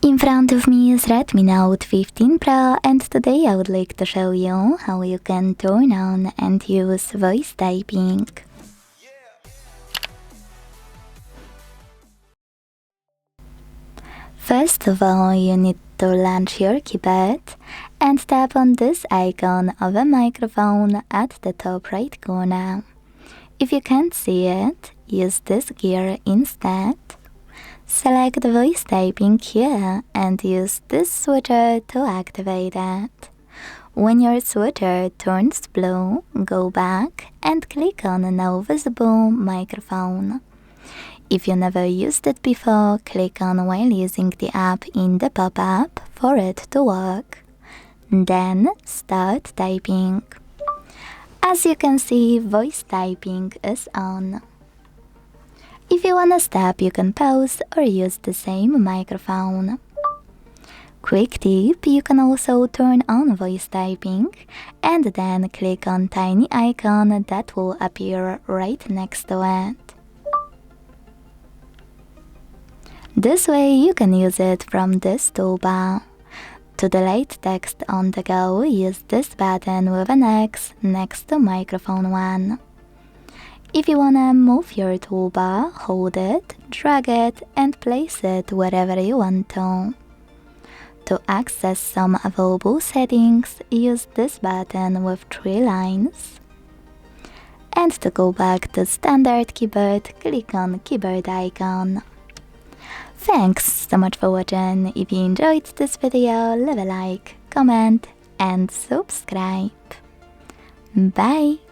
In front of me is Redmi Note 15 Pro, and today I would like to show you how you can turn on and use voice typing. First of all, you need to launch your keyboard and tap on this icon of a microphone at the top right corner. If you can't see it, use this gear instead. Select voice typing here and use this switcher to activate it. When your switcher turns blue, go back and click on No Visible Microphone. If you never used it before, click on while using the app in the pop-up for it to work. Then start typing. As you can see, voice typing is on. If you wanna stop, you can pause or use the same microphone. Quick tip, you can also turn on voice typing and then click on tiny icon that will appear right next to it. This way you can use it from this toolbar. To delete text on the go, use this button with an X next to microphone 1. If you wanna move your toolbar, hold it, drag it, and place it wherever you want to. To access some available settings, use this button with 3 lines. And to go back to standard keyboard, click on keyboard icon. Thanks so much for watching. If you enjoyed this video, leave a like, comment, and subscribe. Bye!